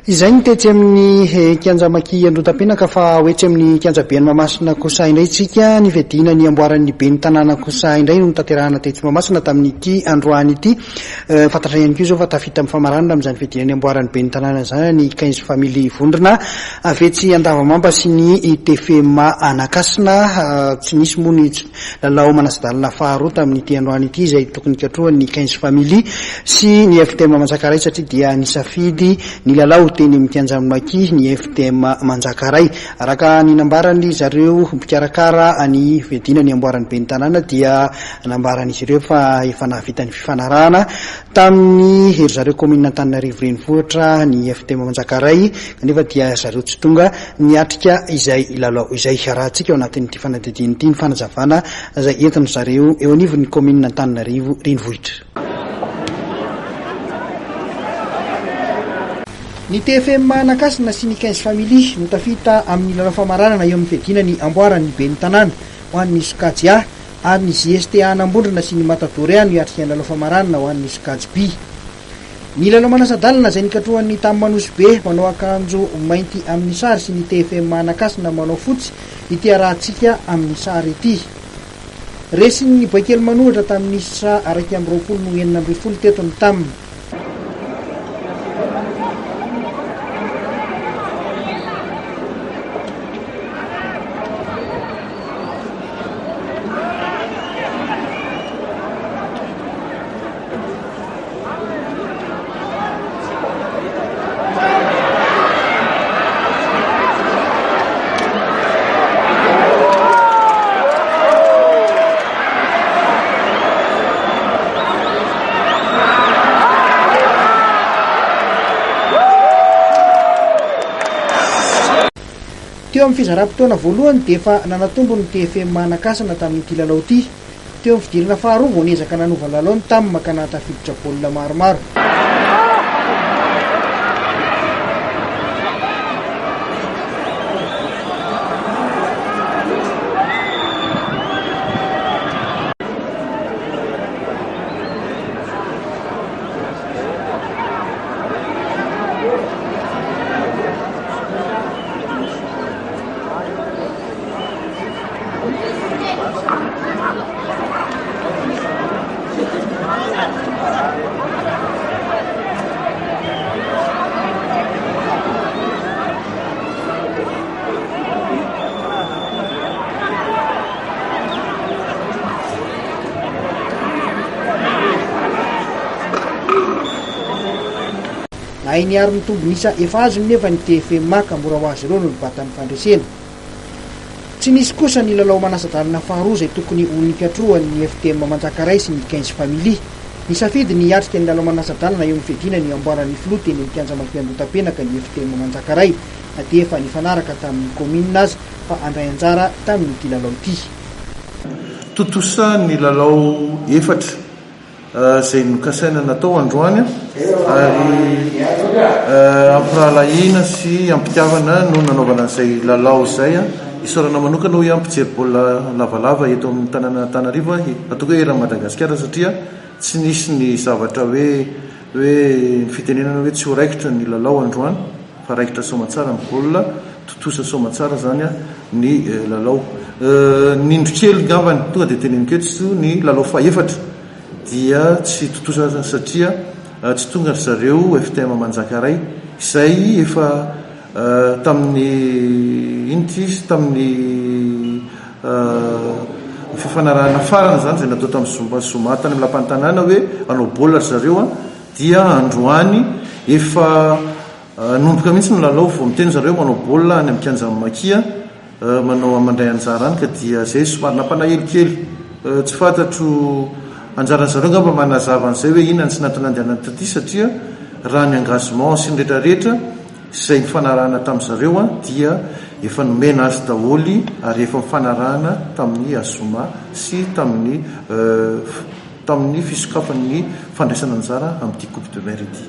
Izay ny tetsy amin'ny kianjamaki Androtapenaka fa hoetsy amin'ny kianjaben'ny Mahamasina kosa indray tsika ny vedina ny amboaran'ny ben'ny tanàna kosa indray no tanterahana tetsy Mahamasina tamin'ity androany ity. Fantatra ihany koa zao fa tafita amin'ny famaranana amin'izany vedina ny amboaran'ny ben'ny tanàna zany ny 15 family vondrona avetsy Andavamamba sy ny TFMA Anakasina. Tsy nisy moa ny lalao manasadalina faharoa tamin'ity androany ity izay tokony katrohan'ny 15 family sy ny FTM Manjakaray satria dia nisafidy ny lalao teny amin'ny kianjamaki ny FTM Manjakaray. Araka ny nambarany zareo mpikarakara ny vedina ny amboaran'ny ben'ny tanàna dia nambaran'izy ireo fa efa nahavita ny fifanarahana tamin'ny hery zareo komina Antananarivo renivohitra ny FTM Manjakaray kanefa dia zareo tsy tonga niatrika izay lalao izay. Raha tsika ao anatin'ity fanadidiny ity ny fanazavana izay entina zareo eo anivon'ny komina Antananarivo renivohitra. Ny TFM Anakasina sy ny 15 family no tafita amin'ny lalao famaranana eo amin'ny vedina ny amboaran'ny ben'ny tanàna ho an'ny Sokajia ary ny JSTA Anambondrona sy ny Matadorea no hiatrika ny lalao famaranana ho an'ny Sokajby. Ny lalao manasadalana izay nikatrohan'ny Tamanosibe manao akanjo mainty amin'ny sary sy ny TFM Anakasina manao fotsy ity arahantsika amin'ny sary ity. Resin'ny Baikely manohatra tamin'ny isa 220 teto ny taminy. Teo amin'ny fizaram-potoana voalohany dia efa nanatombo ny TFM Anakasina tamin'ity lalao ity. Teo amin'ny fidirana faharoa vao niezaka nanova lalao ny tamin'ny makana tafiditra baolina maromaro. Ay niary mitombo nisa efa azo nefa ny TFM ka mora ho azy ireo no nibatan'ny fandresena. Tsy nisy kosa ny lalao manasadalana faharoa izay tokony ho nikatrohan'ny FTM Manjakaray sy ny 15 family. Nisafidy ny hiatrika ny lalao manasadalana eo amin'ny vedina ny amboaran'ny filoha teny amin'ny kianjamaki Androtapenaka ny FTM Manjakaray na dia efa nifanaraka tamin'ny komina azy fa andray anjara tamin'ity lalao ity. Totosa ny lalao efatra izay nokasaina natao androany ary ampirahalaina sy ampitiavana no nanaovana izay lalao izay isorana manokana hoe ampijery baolina lavalava eto amin'ny tanàna Antananarivo ataoko hoe eran'i Madagasikara satria tsy nisy ny zavatra hoe ny fitenenana hoe tsy ho raikitra ny lalao androany fa raikitra somatsara ny baolina totosa somatsara zany ny lalao. Ny indrokely ngambany tonga dia teneniko eto ny lalao faefatra dia tsy totosa satria tsy tonga zareo FTM Manjakaray izay efa tamin'ny tamin'ny fifanarahana farana zany izay natao tamin'ny Zoma tany amin'ny lapan'ny tanàna hoe anao baolina zareo dia androany efa nomboka mihitsy ny lalao vao miteny zareo manao baolina any amin'ny kianjamaki manao amandray anjara any ka dia zay somary nampanahelikely tsy fantatro anjaran'ny zareo ngamba manazava an'izay hoe inona tsy natanandianany taty satria raha ny engagement sy ny rehetrarehetra izay mifanarahana tamin'ny zareo dia efa nomena azy daholy ary efa mifanarahana tamin'ny Azoma sy tamin'ny fisokafan'ny fandraisana anjara amin'ity Coupe de Mer ity.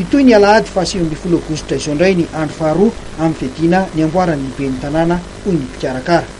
Itoy ny alahady fa 20 aogositra izao indray ny andro faharoa amin'ny vedina ny amboaran'ny ben'ny tanàna hoy ny mpikarakara.